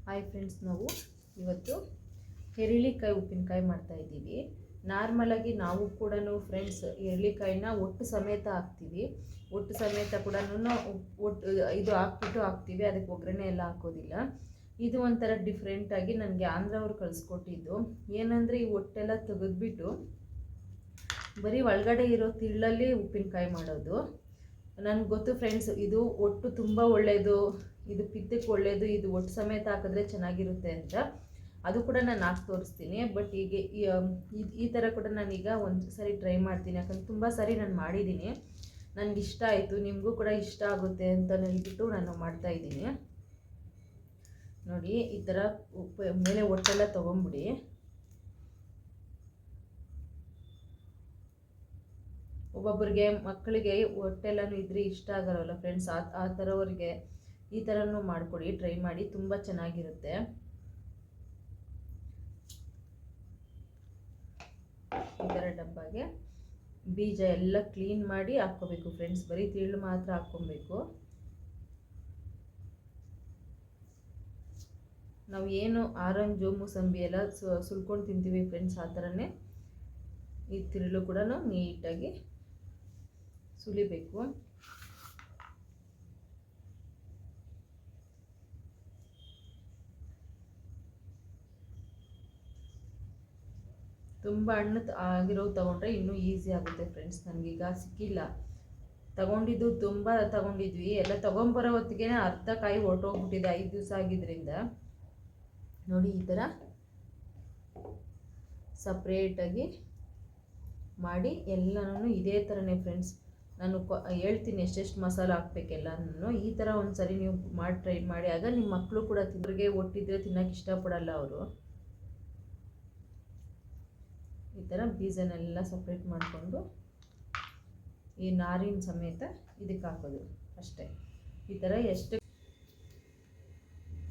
Hi friends, ನಾವು ಇವತ್ತು ಹೆರಳಿಕಾಯಿ ಉಪ್ಪಿನಕಾಯಿ ಮಾಡ್ತಾಯಿದ್ದೀವಿ. ನಾರ್ಮಲಾಗಿ ನಾವು ಕೂಡ ಫ್ರೆಂಡ್ಸ್ ಹೆರಳಿಕಾಯಿನ ಒಟ್ಟು ಸಮೇತ ಹಾಕ್ತೀವಿ. ಒಟ್ಟು ಸಮೇತ ಕೂಡ ಒಟ್ಟು ಇದು ಹಾಕ್ತೀವಿ, ಅದಕ್ಕೆ ಒಗ್ಗರಣೆ ಎಲ್ಲ ಹಾಕೋದಿಲ್ಲ. ಇದು ಒಂಥರ ಡಿಫ್ರೆಂಟಾಗಿ ನನಗೆ ಆಂಧ್ರವ್ರು ಕಳಿಸ್ಕೊಟ್ಟಿದ್ದು. ಏನಂದರೆ ಈ ಒಟ್ಟೆಲ್ಲ ತೆಗೆದ್ಬಿಟ್ಟು ಬರೀ ಒಳಗಡೆ ಇರೋ ತಿಳ್ಳಲ್ಲಿ ಉಪ್ಪಿನಕಾಯಿ ಮಾಡೋದು. ನನಗೆ ಗೊತ್ತು ಫ್ರೆಂಡ್ಸ್, ಇದು ಒಟ್ಟು ತುಂಬ ಒಳ್ಳೆಯದು, ಇದು ಪಿತ್ತಕ್ಕೆ ಒಳ್ಳೆಯದು, ಇದು ಒಟ್ಟು ಸಮೇತ ಹಾಕಿದ್ರೆ ಚೆನ್ನಾಗಿರುತ್ತೆ ಅಂತ. ಅದು ಕೂಡ ನಾನು ಹಾಕಿ ತೋರಿಸ್ತೀನಿ. ಬಟ್ ಈಗ ಈ ಥರ ಕೂಡ ನಾನೀಗ ಒಂದು ಸರಿ ಟ್ರೈ ಮಾಡ್ತೀನಿ, ಯಾಕಂದ್ರೆ ತುಂಬ ಸಾರಿ ನಾನು ಮಾಡಿದ್ದೀನಿ. ನನಗೆ ಇಷ್ಟ ಆಯಿತು, ನಿಮಗೂ ಕೂಡ ಇಷ್ಟ ಆಗುತ್ತೆ ಅಂತ ಹೇಳ್ಬಿಟ್ಟು ನಾನು ಮಾಡ್ತಾಯಿದ್ದೀನಿ. ನೋಡಿ, ಈ ಥರ ಮೇಲೆ ಒಟ್ಟೆಲ್ಲ ತೊಗೊಂಬಿಡಿ. ಒಬ್ಬೊಬ್ಬರಿಗೆ ಮಕ್ಕಳಿಗೆ ಹೊಟ್ಟೆಲ್ಲನೂ ಇದ್ರೆ ಇಷ್ಟ ಆಗಲ್ಲ ಫ್ರೆಂಡ್ಸ್, ಆ ಥರವರಿಗೆ ಈ ಥರನೂ ಮಾಡಿಕೊಡಿ, ಟ್ರೈ ಮಾಡಿ, ತುಂಬ ಚೆನ್ನಾಗಿರುತ್ತೆ. ಈ ಥರ ಡಬ್ಬಾಗೆ ಬೀಜ ಎಲ್ಲ ಕ್ಲೀನ್ ಮಾಡಿ ಹಾಕ್ಕೋಬೇಕು ಫ್ರೆಂಡ್ಸ್, ಬರೀ ತಿಳ್ಳು ಮಾತ್ರ ಹಾಕ್ಕೊಬೇಕು. ನಾವು ಏನು ಆರೆಂಜು ಮೂಸಂಬಿ ಎಲ್ಲ ಸುಲ್ಕೊಂಡು ತಿಂತೀವಿ ಫ್ರೆಂಡ್ಸ್, ಆ ಥರನೇ ಈ ತಿರುಳು ಕೂಡ ನೀಟಾಗಿ ಸುಲಿಬೇಕು. ತುಂಬ ಹಣ್ಣು ಆಗಿರೋದು ತೊಗೊಂಡ್ರೆ ಇನ್ನೂ ಈಸಿ ಆಗುತ್ತೆ ಫ್ರೆಂಡ್ಸ್. ನನಗೀಗ ಸಿಕ್ಕಿಲ್ಲ, ತಗೊಂಡಿದ್ದು ತುಂಬ ತಗೊಂಡಿದ್ವಿ, ಎಲ್ಲ ತೊಗೊಂಬರೋ ಹೊತ್ತಿಗೆ ಅರ್ಧ ಕಾಯಿ ಹೊರಟೋಗ್ಬಿಟ್ಟಿದೆ, 5 ದಿವಸ ಆಗಿದ್ದರಿಂದ. ನೋಡಿ, ಈ ಥರ ಸಪ್ರೇಟಾಗಿ ಮಾಡಿ ಎಲ್ಲನೂ ಇದೇ ಥರನೇ ಫ್ರೆಂಡ್ಸ್. ನಾನು ಹೇಳ್ತೀನಿ ಎಷ್ಟೆಷ್ಟು ಮಸಾಲೆ ಹಾಕ್ಬೇಕೆಲ್ಲನೂ. ಈ ಥರ ಒಂದು ಸರಿ ನೀವು ಮಾಡಿ ಟ್ರೈ ಮಾಡಿ, ಆಗ ನಿಮ್ಮ ಮಕ್ಕಳು ಕೂಡ ತಿಂದ್ರಿಗೆ ಒಟ್ಟಿದ್ರೆ ತಿನ್ನೋಕೆ ಇಷ್ಟಪಡಲ್ಲ ಅವರು. ಈ ಥರ ಬೀಜನೆಲ್ಲ ಸಪ್ರೇಟ್ ಮಾಡಿಕೊಂಡು ಈ ನಾರಿನ ಸಮೇತ ಇದಕ್ಕೆ ಹಾಕೋದು ಅಷ್ಟೇ. ಈ ಥರ ಎಷ್ಟು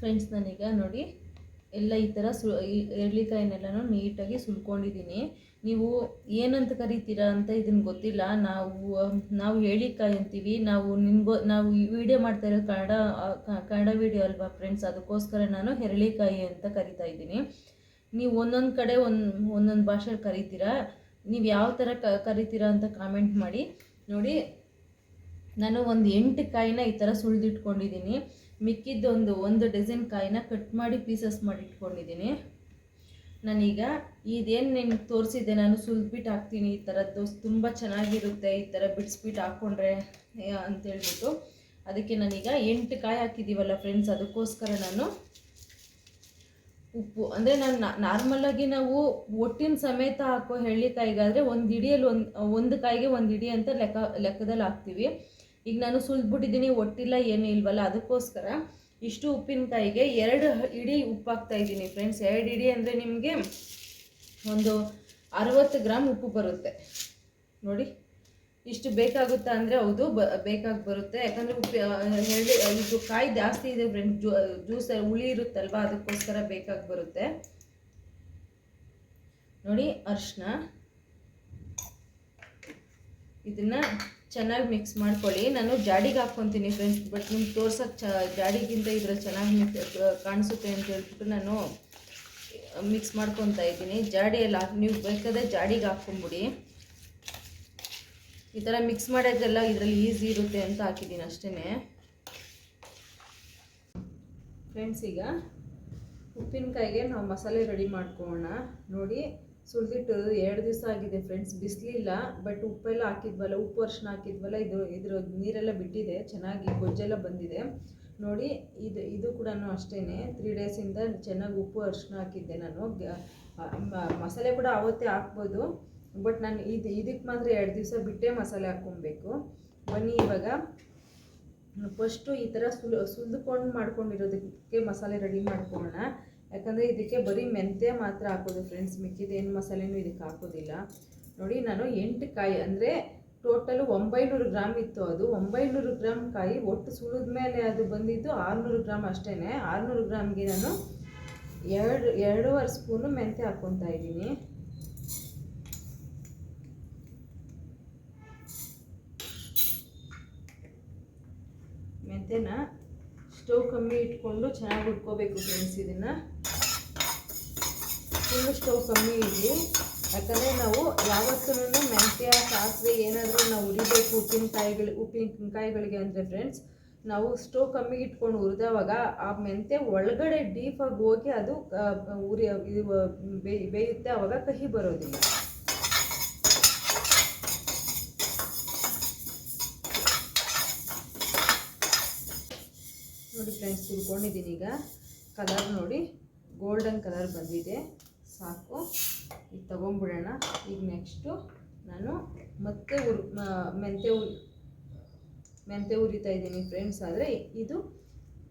ಫ್ರೆಂಡ್ಸ್, ನಾನೀಗ ನೋಡಿ ಎಲ್ಲ ಈ ಥರ ಹೆರಳಿಕಾಯಿನೆಲ್ಲನೂ ನೀಟಾಗಿ ಸುಲ್ಕೊಂಡಿದ್ದೀನಿ. ನೀವು ಏನಂತ ಕರಿತೀರಾ ಅಂತ ಇದನ್ನು ಗೊತ್ತಿಲ್ಲ. ನಾವು ಹೆರಳಿಕಾಯಿ ಅಂತೀವಿ. ನಾವು ಈ ವಿಡಿಯೋ ಮಾಡ್ತಾ ಇರೋದು ಕನ್ನಡ ವಿಡಿಯೋ ಅಲ್ವಾ ಫ್ರೆಂಡ್ಸ್, ಅದಕ್ಕೋಸ್ಕರ ನಾನು ಹೆರಳಿಕಾಯಿ ಅಂತ ಕರಿತಾ ಇದ್ದೀನಿ. ನೀವು ಒಂದೊಂದು ಕಡೆ ಒಂದೊಂದು ಭಾಷೆಯಲ್ಲಿ ಕರಿತೀರಾ. ನೀವು ಯಾವ ಥರ ಕರಿತೀರಾ ಅಂತ ಕಾಮೆಂಟ್ ಮಾಡಿ. ನೋಡಿ, ನಾನು ಒಂದು 8 ಕಾಯಿನ ಈ ಥರ ಸುಳಿದಿಟ್ಕೊಂಡಿದ್ದೀನಿ. ಮಿಕ್ಕಿದ್ದು ಒಂದು ಡಜನ್ ಕಾಯಿನ ಕಟ್ ಮಾಡಿ ಪೀಸಸ್ ಮಾಡಿ ಇಟ್ಕೊಂಡಿದ್ದೀನಿ. ನಾನೀಗ ಇದೇನು ನಿಮ್ಗೆ ತೋರಿಸಿದ್ದೆ, ನಾನು ಸುಲಿದ್ಬಿಟ್ಟು ಹಾಕ್ತೀನಿ, ಈ ಥರದ್ದು ತುಂಬ ಚೆನ್ನಾಗಿರುತ್ತೆ ಈ ಥರ ಬಿಡಿಸ್ಬಿಟ್ಟು ಹಾಕ್ಕೊಂಡ್ರೆ ಅಂತೇಳ್ಬಿಟ್ಟು. ಅದಕ್ಕೆ ನಾನೀಗ 8 ಕಾಯಿ ಹಾಕಿದ್ದೀವಲ್ಲ ಫ್ರೆಂಡ್ಸ್, ಅದಕ್ಕೋಸ್ಕರ ನಾನು ಉಪ್ಪು ಅಂದರೆ ನಾನು ನಾರ್ಮಲಾಗಿ ನಾವು ಒಟ್ಟಿನ ಸಮೇತ ಹಾಕೋ ಹೆರಳಿಕಾಯಿಗಾದರೆ ಒಂದು ಹಿಡಿಯಲ್ಲಿ ಒಂದು ಕಾಯಿಗೆ 1 ಹಿಡಿ ಅಂತ ಲೆಕ್ಕದಲ್ಲಿ ಹಾಕ್ತೀವಿ. ಈಗ ನಾನು ಸುಲಿದ್ಬಿಟ್ಟಿದ್ದೀನಿ, ಒಟ್ಟಿಲ್ಲ ಏನೂ ಇಲ್ವಲ್ಲ, ಅದಕ್ಕೋಸ್ಕರ ಇಷ್ಟು ಉಪ್ಪಿನಕಾಯಿಗೆ 2 ಹಿಡಿ ಉಪ್ಪು ಹಾಕ್ತಾಯಿದ್ದೀನಿ ಫ್ರೆಂಡ್ಸ್. 2 ಹಿಡಿ ಅಂದರೆ ನಿಮಗೆ ಒಂದು 60 ಗ್ರಾಮ್ ಉಪ್ಪು ಬರುತ್ತೆ. ನೋಡಿ, ಇಷ್ಟು ಬೇಕಾಗುತ್ತಾ ಅಂದರೆ ಹೌದು, ಬೇಕಾಗಿ ಬರುತ್ತೆ. ಯಾಕಂದರೆ ಇದು ಕಾಯಿ ಜಾಸ್ತಿ ಇದೆ ಫ್ರೆಂಡ್ಸ್, ಜ್ಯೂಸ್ ಹುಳಿ ಇರುತ್ತಲ್ವ, ಅದಕ್ಕೋಸ್ಕರ ಬೇಕಾಗಿ ಬರುತ್ತೆ. ನೋಡಿ, ಅರಿಶಿನ, ಇದನ್ನು ಚೆನ್ನಾಗಿ ಮಿಕ್ಸ್ ಮಾಡ್ಕೊಳ್ಳಿ. ನಾನು ಜಾಡಿಗೆ ಹಾಕ್ಕೊತೀನಿ ಫ್ರೆಂಡ್ಸ್, ಬಟ್ ನಿಮ್ಗೆ ತೋರ್ಸೋಕ್ಕೆ ಜಾಡಿಗಿಂತ ಇದ್ರಲ್ಲಿ ಚೆನ್ನಾಗಿ ಕಾಣಿಸುತ್ತೆ ಅಂತ ಹೇಳ್ಬಿಟ್ಟು ನಾನು ಮಿಕ್ಸ್ ಮಾಡ್ಕೊತಾ ಇದ್ದೀನಿ. ಜಾಡಿಯಲ್ಲಿ ನೀವು ಬೇಕಾದರೆ ಜಾಡಿಗೆ ಹಾಕ್ಕೊಂಬಿಡಿ. ಈ ಥರ ಮಿಕ್ಸ್ ಮಾಡೋದೆಲ್ಲ ಇದರಲ್ಲಿ ಈಸಿ ಇರುತ್ತೆ ಅಂತ ಹಾಕಿದ್ದೀನಿ ಅಷ್ಟೇ ಫ್ರೆಂಡ್ಸ್. ಈಗ ಉಪ್ಪಿನಕಾಯಿಗೆ ನಾವು ಮಸಾಲೆ ರೆಡಿ ಮಾಡ್ಕೊಳ್ಳೋಣ. ನೋಡಿ, ಸುಲಿದಿಟ್ಟು 2 ದಿವಸ ಆಗಿದೆ ಫ್ರೆಂಡ್ಸ್, ಬಿಸಿಲಿಲ್ಲ. ಬಟ್ ಉಪ್ಪೆಲ್ಲ ಹಾಕಿದ್ವಲ್ಲ, ಉಪ್ಪು ಅರಿಶಿನ ಹಾಕಿದ್ವಲ್ಲ, ಇದ್ರ ನೀರೆಲ್ಲ ಬಿಟ್ಟಿದೆ, ಚೆನ್ನಾಗಿ ಗೊಜ್ಜೆಲ್ಲ ಬಂದಿದೆ. ನೋಡಿ, ಇದು ಕೂಡ ಅಷ್ಟೇ 3 ಡೇಸಿಂದ ಚೆನ್ನಾಗಿ ಉಪ್ಪು ಅರಿಶಿನ ಹಾಕಿದ್ದೆ ನಾನು. ಮಸಾಲೆ ಕೂಡ ಆವತ್ತೇ ಹಾಕ್ಬೋದು, ಬಟ್ ನಾನು ಇದಕ್ಕೆ ಮಾತ್ರ 2 ದಿವಸ ಬಿಟ್ಟೇ ಮಸಾಲೆ ಹಾಕ್ಕೊಬೇಕು. ಬನ್ನಿ, ಇವಾಗ ಫಸ್ಟು ಈ ಥರ ಸುಲಿದುಕೊಂಡು ಮಾಡ್ಕೊಂಡಿರೋದಕ್ಕೆ ಮಸಾಲೆ ರೆಡಿ ಮಾಡ್ಕೊಳ್ಳೋಣ. ಯಾಕಂದರೆ ಇದಕ್ಕೆ ಬರೀ ಮೆಂತ್ಯ ಮಾತ್ರ ಹಾಕೋದು ಫ್ರೆಂಡ್ಸ್, ಮಿಕ್ಕಿದೇನು ಮಸಾಲೆನೂ ಇದಕ್ಕೆ ಹಾಕೋದಿಲ್ಲ. ನೋಡಿ, ನಾನು 8 ಕಾಯಿ ಅಂದರೆ ಟೋಟಲು 900 ಗ್ರಾಮ್ ಇತ್ತು. ಅದು 900 ಗ್ರಾಮ್ ಕಾಯಿ ಒಟ್ಟು ಸುಲಿದ ಮೇಲೆ ಅದು ಬಂದಿದ್ದು 600 ಗ್ರಾಮ್ ಅಷ್ಟೇ. 600 ಗ್ರಾಮ್ಗೆ ನಾನು 2.5 ಸ್ಪೂನು ಮೆಂತ್ಯ ಹಾಕ್ಕೊತಾ ಇದ್ದೀನಿ. ಮೆಂತ್ಯನ ಸ್ಟವ್ ಕಮ್ಮಿ ಇಟ್ಕೊಂಡು ಚೆನ್ನಾಗಿ ಹುರ್ಕೋಬೇಕು ಫ್ರೆಂಡ್ಸ್. ಇದನ್ನು ಫುಲ್ಲು ಸ್ಟವ್ ಕಮ್ಮಿ ಇರಲಿ, ಯಾಕಂದರೆ ನಾವು ಯಾವತ್ತೂ ಮೆಂತ್ಯ ಸಾಸಿವೆ ಏನಾದರೂ ನಾವು ಉರಿಬೇಕು ಉಪ್ಪಿನಕಾಯಿಗಳಿಗೆ ಅಂದರೆ ಫ್ರೆಂಡ್ಸ್, ನಾವು ಸ್ಟವ್ ಕಮ್ಮಿಗೆ ಇಟ್ಕೊಂಡು ಹುರಿದವಾಗ ಆ ಮೆಂತ್ಯ ಒಳಗಡೆ ಡೀಪಾಗಿ ಹೋಗಿ ಅದು ಬೇಯುತ್ತೆ, ಆವಾಗ ಕಹಿ ಬರೋದಿಲ್ಲ. ನೋಡಿ ಫ್ರೆಂಡ್ಸ್, ಹುರ್ಕೊಂಡಿದ್ದೀನಿ. ಈಗ ಕಲರ್ ನೋಡಿ ಗೋಲ್ಡನ್ ಕಲರ್ ಬಂದಿದೆ, ಸಾಕು. ಈಗ ತೊಗೊಂಬಿಡೋಣ. ಈಗ ನೆಕ್ಸ್ಟು ನಾನು ಮತ್ತೆ ಮೆಂತ್ಯ ಹುರಿತಾ ಇದ್ದೀನಿ ಫ್ರೆಂಡ್ಸ್. ಆದರೆ ಇದು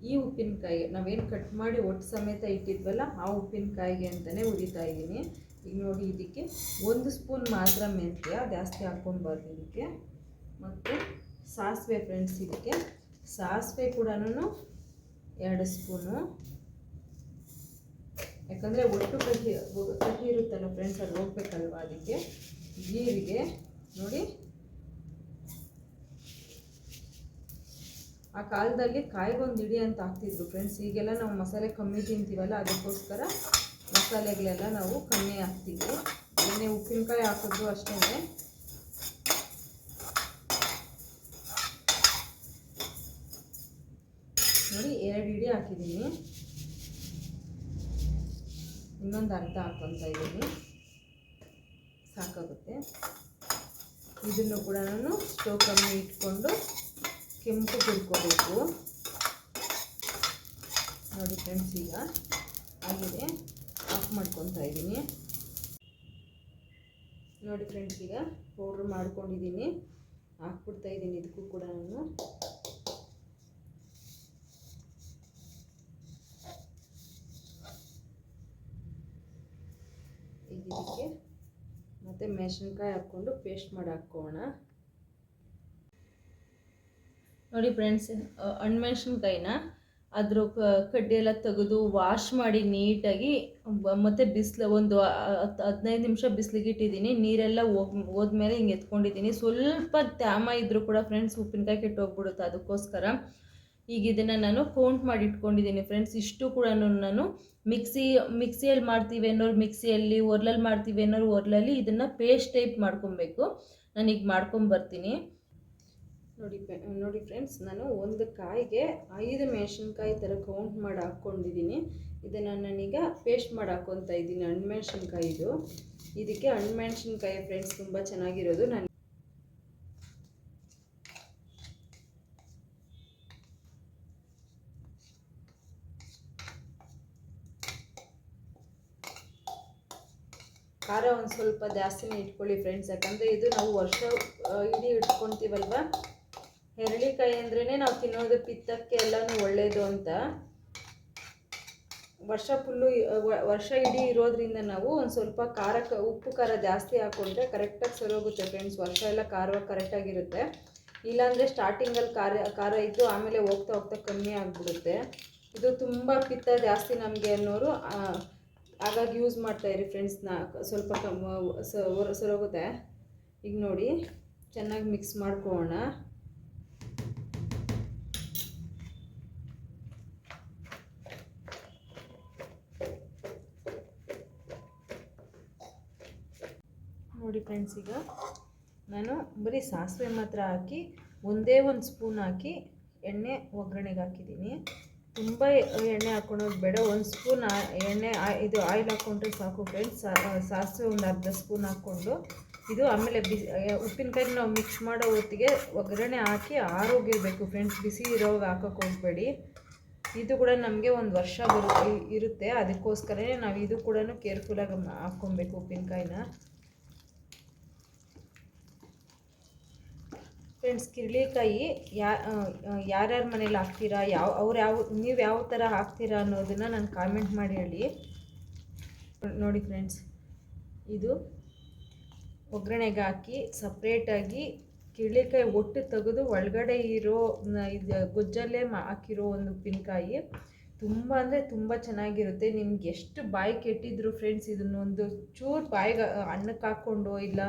ಈ ಉಪ್ಪಿನಕಾಯಿಗೆ ನಾವೇನು ಕಟ್ ಮಾಡಿ ಒಟ್ಟು ಸಮೇತ ಇಟ್ಟಿದ್ವಲ್ಲ ಆ ಉಪ್ಪಿನಕಾಯಿಗೆ ಅಂತಲೇ ಹುರಿತಾ ಇದ್ದೀನಿ. ಈಗ ನೋಡಿ, ಇದಕ್ಕೆ 1 ಸ್ಪೂನ್ ಮಾತ್ರ ಮೆಂತ್ಯ, ಜಾಸ್ತಿ ಹಾಕ್ಕೊಬಾರ್ದು ಇದಕ್ಕೆ. ಮತ್ತು ಸಾಸಿವೆ ಫ್ರೆಂಡ್ಸ್, ಇದಕ್ಕೆ ಸಾಸಿವೆ ಕೂಡ 2 ಸ್ಪೂನು, ಯಾಕಂದರೆ ಒಟ್ಟು ಕಹಿ ಇರುತ್ತಲ್ಲ ಫ್ರೆಂಡ್ಸ್, ಅದು ಹೋಗ್ಬೇಕಲ್ವ ಅದಕ್ಕೆ. ಜೀರಿಗೆ ನೋಡಿ, ಆ ಕಾಲದಲ್ಲಿ ಕಾಯಿಗೊಂದು ಹಿಡಿ ಅಂತ ಹಾಕ್ತಿದ್ರು ಫ್ರೆಂಡ್ಸ್. ಈಗೆಲ್ಲ ನಾವು ಮಸಾಲೆ ಕಮ್ಮಿ ತಿಂತೀವಲ್ಲ, ಅದಕ್ಕೋಸ್ಕರ ಮಸಾಲೆಗಳೆಲ್ಲ ನಾವು ಕಮ್ಮಿ ಹಾಕ್ತೀವಿ. ಏನೇ ಉಪ್ಪಿನಕಾಯಿ ಹಾಕಿದ್ರು ಅಷ್ಟೇ. ನೋಡಿ 2 ಹಿಡಿ ಹಾಕಿದ್ದೀನಿ, ಇನ್ನೊಂದು ಅರ್ಧ ಹಾಕ್ಕೊತಾ ಇದ್ದೀನಿ, ಸಾಕಾಗುತ್ತೆ. ಇದನ್ನು ಕೂಡ ನಾನು ಸ್ಟವ್ ಕಮ್ಮಿ ಇಟ್ಕೊಂಡು ಕೆಂಪು ಹುರ್ಕೋಬೇಕು. ನೋಡಿ ಫ್ರೆಂಡ್ಸ್, ಈಗ ಆಗಿದೆ, ಆಫ್ ಮಾಡ್ಕೊತಾ ಇದ್ದೀನಿ. ನೋಡಿ ಫ್ರೆಂಡ್ಸ್, ಈಗ ಪೌಡ್ರ್ ಮಾಡ್ಕೊಂಡಿದ್ದೀನಿ, ಹಾಕ್ಬಿಡ್ತಾ ಇದ್ದೀನಿ ಇದಕ್ಕೂ ಕೂಡ ನಾನು. ಇದಕ್ಕೆ ಮತ್ತು ಮೆಣಸಿನ್ಕಾಯಿ ಹಾಕ್ಕೊಂಡು ಪೇಸ್ಟ್ ಮಾಡಿ ಹಾಕ್ಕೋಣ. ನೋಡಿ ಫ್ರೆಂಡ್ಸ್, ಹಣ್ಮೆಣ್ಸಿನ್ಕಾಯಿನ ಅದ್ರ ಕಡ್ಡಿ ಎಲ್ಲ ತೆಗೆದು ವಾಶ್ ಮಾಡಿ ನೀಟಾಗಿ ಮತ್ತು ಬಿಸಿಲು ಒಂದು 15 ನಿಮಿಷ ಬಿಸಿಲಿಗೆ ಇಟ್ಟಿದ್ದೀನಿ. ನೀರೆಲ್ಲ ಹೋದ್ಮೇಲೆ ಹಿಂಗೆ ಎತ್ಕೊಂಡಿದ್ದೀನಿ. ಸ್ವಲ್ಪ ತ್ಯಾಮ ಇದ್ದರೂ ಕೂಡ ಫ್ರೆಂಡ್ಸ್ ಉಪ್ಪಿನಕಾಯಿ ಕೆಟ್ಟೋಗ್ಬಿಡುತ್ತೆ, ಅದಕ್ಕೋಸ್ಕರ ಈಗ ಇದನ್ನು ನಾನು ಕೌಂಟ್ ಮಾಡಿ ಇಟ್ಕೊಂಡಿದ್ದೀನಿ ಫ್ರೆಂಡ್ಸ್. ಇಷ್ಟು ಕೂಡ ನಾನು ಮಿಕ್ಸಿಯಲ್ಲಿ ಮಾಡ್ತೀವಿ ಅನ್ನೋರು ಮಿಕ್ಸಿಯಲ್ಲಿ, ಒರ್ಲಲ್ಲಿ ಮಾಡ್ತೀವಿ ಅನ್ನೋರು ಒರ್ಲಲ್ಲಿ ಇದನ್ನು ಪೇಸ್ಟ್ ಟೈಪ್ ಮಾಡ್ಕೊಬೇಕು. ನಾನೀಗ ಮಾಡ್ಕೊಂಬರ್ತೀನಿ. ನೋಡಿ ಫ್ರೆಂಡ್ಸ್, ನಾನು ಒಂದು ಕಾಯಿಗೆ 5 ಮೆಣಸಿನ್ಕಾಯಿ ಥರ ಕೌಂಟ್ ಮಾಡಿ ಹಾಕ್ಕೊಂಡಿದ್ದೀನಿ. ಇದನ್ನು ನಾನೀಗ ಪೇಸ್ಟ್ ಮಾಡಿ ಹಾಕ್ಕೊತಾ ಇದ್ದೀನಿ. ಹಣ್ಮೆಣ್ಸಿನ್ಕಾಯಿದು, ಇದಕ್ಕೆ ಹಣ್ಮೆಣ್ಸಿನ್ಕಾಯಿ ಫ್ರೆಂಡ್ಸ್ ತುಂಬ ಚೆನ್ನಾಗಿರೋದು. ನಾನು ಖಾರ ಒಂದು ಸ್ವಲ್ಪ ಜಾಸ್ತಿನೇ ಇಟ್ಕೊಳ್ಳಿ ಫ್ರೆಂಡ್ಸ್, ಯಾಕಂದರೆ ಇದು ನಾವು ವರ್ಷ ಇಡೀ ಇಟ್ಕೊತೀವಲ್ವ. ಹೆರಳಿಕಾಯಿ ಅಂದ್ರೇ ನಾವು ತಿನ್ನೋದು ಪಿತ್ತಕ್ಕೆ ಎಲ್ಲನೂ ಒಳ್ಳೆಯದು ಅಂತ. ವರ್ಷ ಇಡೀ ಇರೋದ್ರಿಂದ ನಾವು ಒಂದು ಸ್ವಲ್ಪ ಉಪ್ಪು ಖಾರ ಜಾಸ್ತಿ ಹಾಕ್ಕೊಂಡ್ರೆ ಕರೆಕ್ಟಾಗಿ ಸರೋಗುತ್ತೆ ಫ್ರೆಂಡ್ಸ್. ವರ್ಷ ಎಲ್ಲ ಖಾರವಾಗಿ ಕರೆಕ್ಟಾಗಿರುತ್ತೆ. ಇಲ್ಲಾಂದರೆ ಸ್ಟಾರ್ಟಿಂಗಲ್ಲಿ ಖಾರ ಇದ್ದು ಆಮೇಲೆ ಹೋಗ್ತಾ ಹೋಗ್ತಾ ಕಮ್ಮಿ ಆಗಿಬಿಡುತ್ತೆ. ಇದು ತುಂಬ ಪಿತ್ತ ಜಾಸ್ತಿ ನಮಗೆ ಅನ್ನೋರು ಹಾಗಾಗಿ ಯೂಸ್ ಮಾಡ್ತಾಯಿರಿ ಫ್ರೆಂಡ್ಸ್. ಸ್ವಲ್ಪ ಸರೋಗುತ್ತೆ. ಈಗ ನೋಡಿ, ಚೆನ್ನಾಗಿ ಮಿಕ್ಸ್ ಮಾಡ್ಕೊಳ್ಳೋಣ. ನೋಡಿ ಫ್ರೆಂಡ್ಸ್, ಈಗ ನಾನು ಬರೀ ಸಾಸಿವೆ ಮಾತ್ರ ಹಾಕಿ ಒಂದೇ 1 ಸ್ಪೂನ್ ಹಾಕಿ ಎಣ್ಣೆ ಒಗ್ಗರಣೆಗೆ ಹಾಕಿದ್ದೀನಿ. ತುಂಬ ಎಣ್ಣೆ ಹಾಕ್ಕೊಳೋದು ಬೇಡ, 1 ಸ್ಪೂನ್ ಎಣ್ಣೆ ಇದು ಆಯಿಲ್ ಹಾಕ್ಕೊಂಡ್ರೆ ಸಾಕು ಫ್ರೆಂಡ್ಸ್. ಸಾಸಿವೆ ಒಂದು ಅರ್ಧ ಸ್ಪೂನ್ ಹಾಕ್ಕೊಂಡು ಇದು ಆಮೇಲೆ ಉಪ್ಪಿನಕಾಯಿ ನಾವು ಮಿಕ್ಸ್ ಮಾಡೋ ಹೊತ್ತಿಗೆ ಒಗ್ಗರಣೆ ಹಾಕಿ ಆರೋಗಿರಬೇಕು ಫ್ರೆಂಡ್ಸ್. ಬಿಸಿ ಇರೋವಾಗ ಹಾಕೋಕೆ ಹೋಗಬೇಡಿ. ಇದು ಕೂಡ ನಮಗೆ 1 ವರ್ಷ ಇರುತ್ತೆ, ಅದಕ್ಕೋಸ್ಕರನೇ ನಾವು ಇದು ಕೂಡ ಕೇರ್ಫುಲ್ಲಾಗಿ ಹಾಕ್ಕೊಬೇಕು ಉಪ್ಪಿನಕಾಯಿನ ಫ್ರೆಂಡ್ಸ್. ಕಿರಳಿಕಾಯಿ ಯಾರ್ಯಾರ ಮನೇಲಿ ಹಾಕ್ತೀರಾ, ನೀವು ಯಾವ ಥರ ಹಾಕ್ತೀರಾ ಅನ್ನೋದನ್ನು ನಾನು ಕಾಮೆಂಟ್ ಮಾಡಿ ಹೇಳಿ. ನೋಡಿ ಫ್ರೆಂಡ್ಸ್, ಇದು ಒಗ್ಗರಣೆಗೆ ಹಾಕಿ ಸಪ್ರೇಟಾಗಿ ಕಿರಳಿಕಾಯಿ ಒಟ್ಟು ತೆಗೆದು ಒಳಗಡೆ ಇರೋ ಇದು ಗೊಜ್ಜಲ್ಲೇ ಹಾಕಿರೋ ಒಂದು ಉಪ್ಪಿನಕಾಯಿ ತುಂಬ ಅಂದರೆ ತುಂಬ ಚೆನ್ನಾಗಿರುತ್ತೆ. ನಿಮ್ಗೆ ಎಷ್ಟು ಬಾಯಿ ಕೆಟ್ಟಿದ್ರು ಫ್ರೆಂಡ್ಸ್, ಇದನ್ನೊಂದು ಚೂರು ಬಾಯಿಗೆ ಅನ್ನಕ್ಕೆ ಹಾಕ್ಕೊಂಡು ಇಲ್ಲ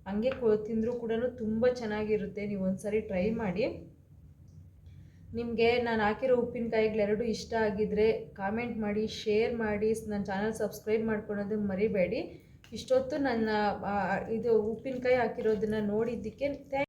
ಹಂಗೆ ತಿಂದರೂ ಕೂಡ ತುಂಬ ಚೆನ್ನಾಗಿರುತ್ತೆ. ನೀವು ಒಂದು ಸಾರಿ ಟ್ರೈ ಮಾಡಿ. ನಿಮಗೆ ನಾನು ಹಾಕಿರೋ ಉಪ್ಪಿನಕಾಯಿಗಳೆರಡು ಇಷ್ಟ ಆಗಿದ್ದರೆ ಕಾಮೆಂಟ್ ಮಾಡಿ, ಶೇರ್ ಮಾಡಿ, ನನ್ನ ಚಾನಲ್ ಸಬ್ಸ್ಕ್ರೈಬ್ ಮಾಡ್ಕೊಳೋದನ್ನು ಮರಿಬೇಡಿ. ಇಷ್ಟೊತ್ತು ನನ್ನ ಇದು ಉಪ್ಪಿನಕಾಯಿ ಹಾಕಿರೋದನ್ನು ನೋಡಿದ್ದಕ್ಕೆ